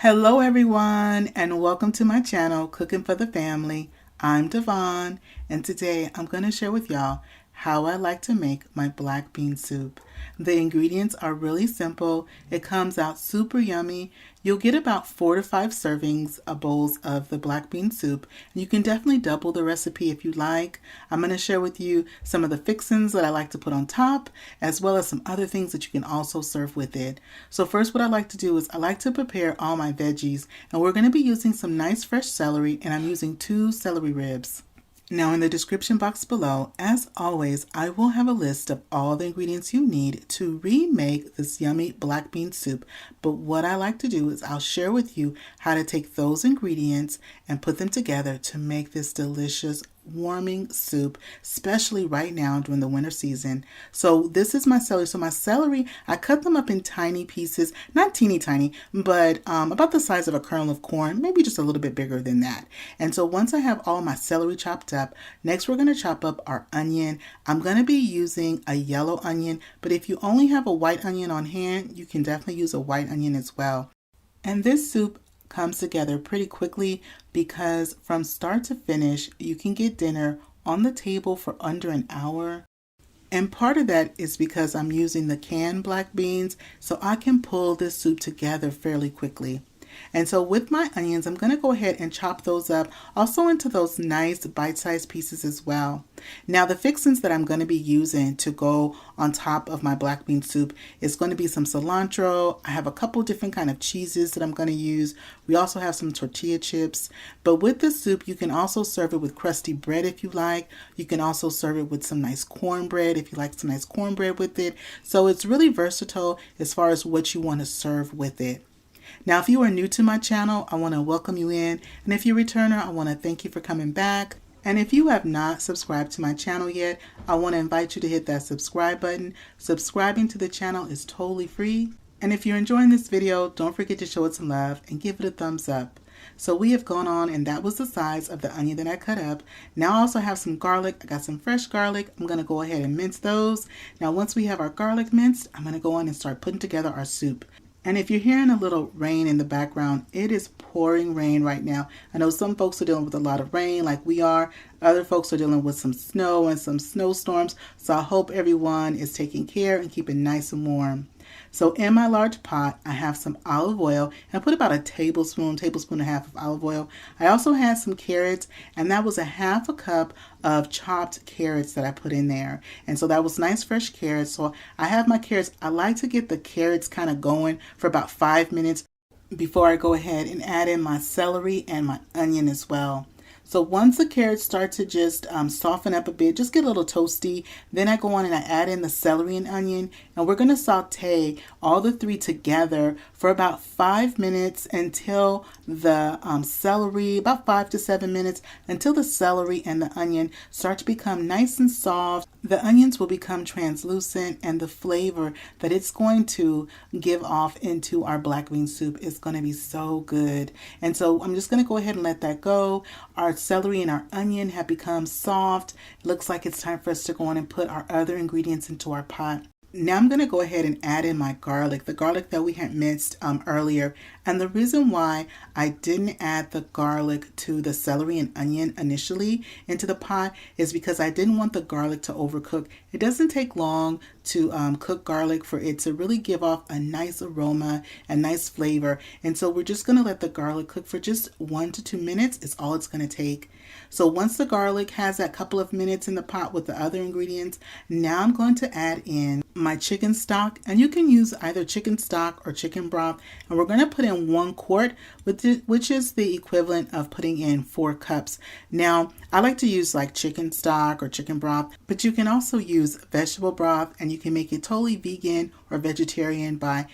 Hello everyone and welcome to my channel, Cooking for the Family. I'm Dyvonne and today I'm going to share with y'all how I like to make my black bean soup. The ingredients are really simple. It comes out super yummy. You'll get about 4 to 5 servings of bowls of the black bean soup. And you can definitely double the recipe if you like. I'm going to share with you some of the fixings that I like to put on top, as well as some other things that you can also serve with it. So first, what I like to do is I like to prepare all my veggies, and we're going to be using some nice fresh celery, and I'm using 2 celery ribs. Now in the description box below, as always, I will have a list of all the ingredients you need to remake this yummy black bean soup. But what I like to do is I'll share with you how to take those ingredients and put them together to make this delicious warming soup, especially right now during the winter season. So this is my celery. So my celery, I cut them up in tiny pieces, not teeny tiny, but about the size of a kernel of corn, maybe just a little bit bigger than that. And so once I have all my celery chopped up, next we're going to chop up our onion. I'm going to be using a yellow onion, but if you only have a white onion on hand, you can definitely use a white onion as well. And this soup comes together pretty quickly because from start to finish, you can get dinner on the table for under an hour. And part of that is because I'm using the canned black beans, so I can pull this soup together fairly quickly. And so with my onions, I'm going to go ahead and chop those up also into those nice bite-sized pieces as well. Now the fixings that I'm going to be using to go on top of my black bean soup is going to be some cilantro. I have a couple different kind of cheeses that I'm going to use. We also have some tortilla chips. But with this soup, you can also serve it with crusty bread if you like. You can also serve it with some nice cornbread if you like some nice cornbread with it. So it's really versatile as far as what you want to serve with it. Now, if you are new to my channel, I want to welcome you in. And if you're a returner, I want to thank you for coming back. And if you have not subscribed to my channel yet, I want to invite you to hit that subscribe button. Subscribing to the channel is totally free. And if you're enjoying this video, don't forget to show it some love and give it a thumbs up. So we have gone on, and that was the size of the onion that I cut up. Now I also have some garlic. I got some fresh garlic. I'm going to go ahead and mince those. Now once we have our garlic minced, I'm going to go on and start putting together our soup. And if you're hearing a little rain in the background, it is pouring rain right now. I know some folks are dealing with a lot of rain like we are. Other folks are dealing with some snow and some snowstorms. So I hope everyone is taking care and keeping nice and warm. So in my large pot, I have some olive oil, and I put about a tablespoon and a half of olive oil. I also had some carrots, and that was a half a cup of chopped carrots that I put in there. And so that was nice fresh carrots. So I have my carrots. I like to get the carrots kind of going for about 5 minutes before I go ahead and add in my celery and my onion as well. So once the carrots start to just soften up a bit, just get a little toasty, then I go on and I add in the celery and onion, and we're going to saute all the three together for about 5 minutes until the celery, about 5 to 7 minutes, until the celery and the onion start to become nice and soft. The onions will become translucent, and the flavor that it's going to give off into our black bean soup is going to be so good. And so I'm just going to go ahead and let that go. Our celery and our onion have become soft. It looks like it's time for us to go on and put our other ingredients into our pot. Now I'm going to go ahead and add in my garlic, the garlic that we had minced earlier. And the reason why I didn't add the garlic to the celery and onion initially into the pot is because I didn't want the garlic to overcook. It doesn't take long to cook garlic for it to really give off a nice aroma and nice flavor. And so we're just going to let the garlic cook for just 1 to 2 minutes is all it's going to take. So once the garlic has that couple of minutes in the pot with the other ingredients, now I'm going to add in my chicken stock, and you can use either chicken stock or chicken broth, and we're going to put in 1 quart, which is the equivalent of putting in 4 cups. Now I like to use like chicken stock or chicken broth, but you can also use vegetable broth, and you can make it totally vegan or vegetarian by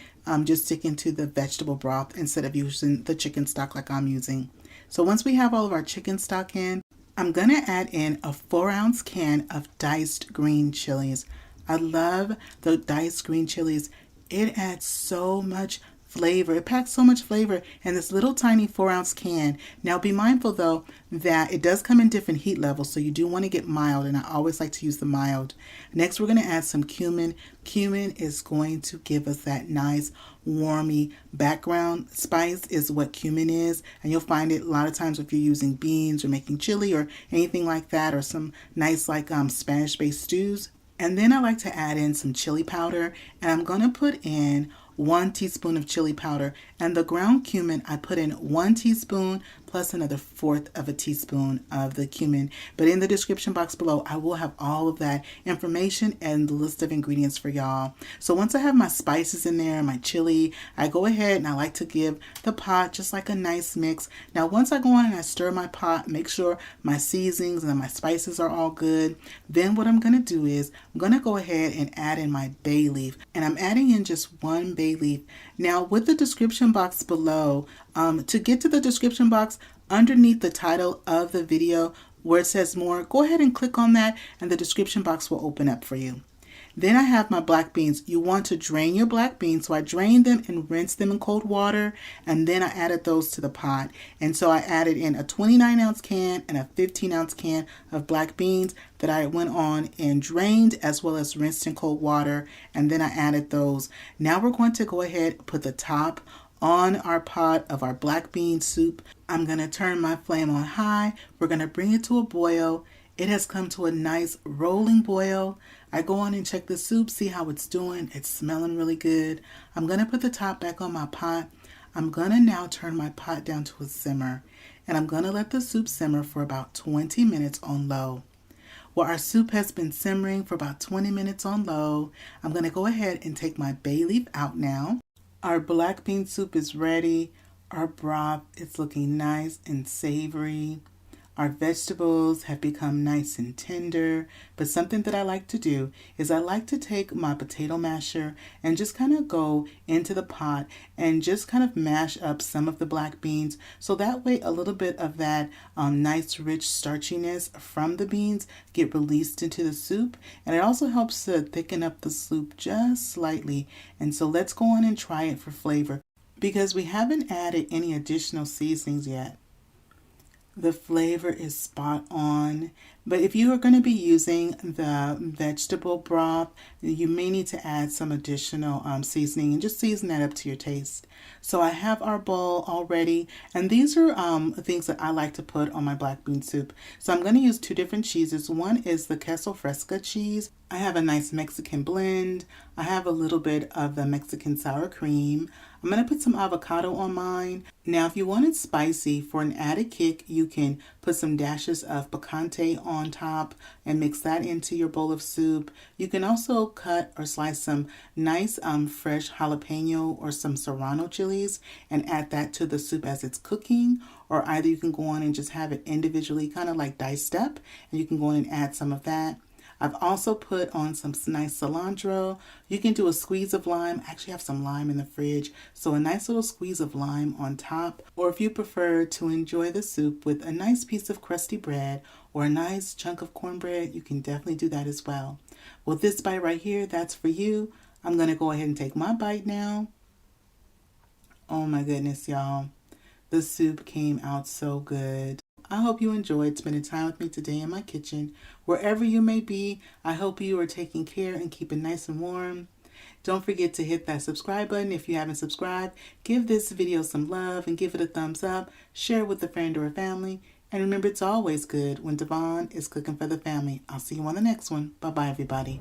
just sticking to the vegetable broth instead of using the chicken stock like I'm using. So once we have all of our chicken stock in, I'm going to add in a 4-ounce can of diced green chilies. I love the diced green chilies. It adds so much flavor. It packs so much flavor in this little tiny 4-ounce can. Now be mindful though that it does come in different heat levels, so you do want to get mild, and I always like to use the mild. Next we're going to add some cumin. Cumin is going to give us that nice warmy background spice is what cumin is, and you'll find it a lot of times if you're using beans or making chili or anything like that, or some nice like Spanish based stews. And then I like to add in some chili powder, and I'm going to put in 1 teaspoon of chili powder, and the ground cumin I put in 1 teaspoon plus another 1/4 of a teaspoon of the cumin. But in the description box below I will have all of that information and the list of ingredients for y'all. So once I have my spices in there, my chili, I go ahead and I like to give the pot just like a nice mix. Now once I go on and I stir my pot, make sure my seasonings and my spices are all good. Then what I'm going to do is I'm going to go ahead and add in my bay leaf, and I'm adding in just 1 bay leaf. Now with the description box below, to get to the description box, underneath the title of the video where it says more, go ahead and click on that and the description box will open up for you. Then I have my black beans. You want to drain your black beans. So I drained them and rinsed them in cold water, and then I added those to the pot. And so I added in a 29-ounce can and a 15-ounce can of black beans that I went on and drained as well as rinsed in cold water, and then I added those. Now we're going to go ahead and put the top on our pot of our black bean soup. I'm going to turn my flame on high. We're going to bring it to a boil. It has come to a nice rolling boil. I go on and check the soup, see how it's doing. It's smelling really good. I'm going to put the top back on my pot. I'm going to now turn my pot down to a simmer, and I'm going to let the soup simmer for about 20 minutes on low. Well, our soup has been simmering for about 20 minutes on low. I'm going to go ahead and take my bay leaf out now. Our black bean soup is ready. Our broth is looking nice and savory. Our vegetables have become nice and tender, but something that I like to do is I like to take my potato masher and just kind of go into the pot and just kind of mash up some of the black beans, so that way a little bit of that nice rich starchiness from the beans get released into the soup, and it also helps to thicken up the soup just slightly. And so let's go on and try it for flavor, because we haven't added any additional seasonings yet. The flavor is spot on, but if you are going to be using the vegetable broth, you may need to add some additional seasoning and just season that up to your taste. So I have our bowl already, and these are things that I like to put on my black bean soup. So I'm going to use 2 different cheeses. One is the queso fresca cheese. I have a nice Mexican blend. I have a little bit of the Mexican sour cream. I'm going to put some avocado on mine. Now, if you want it spicy for an added kick, you can put some dashes of picante on top and mix that into your bowl of soup. You can also cut or slice some nice fresh jalapeno or some serrano chilies and add that to the soup as it's cooking. Or either you can go on and just have it individually, kind of like diced up, and you can go on and add some of that. I've also put on some nice cilantro. You can do a squeeze of lime. I actually have some lime in the fridge, so a nice little squeeze of lime on top. Or if you prefer to enjoy the soup with a nice piece of crusty bread or a nice chunk of cornbread, you can definitely do that as well. Well, this bite right here, that's for you. I'm going to go ahead and take my bite now. Oh my goodness, y'all. The soup came out so good. I hope you enjoyed spending time with me today in my kitchen. Wherever you may be, I hope you are taking care and keeping nice and warm. Don't forget to hit that subscribe button if you haven't subscribed. Give this video some love and give it a thumbs up. Share it with a friend or a family. And remember, it's always good when Dyvonne is cooking for the family. I'll see you on the next one. Bye-bye, everybody.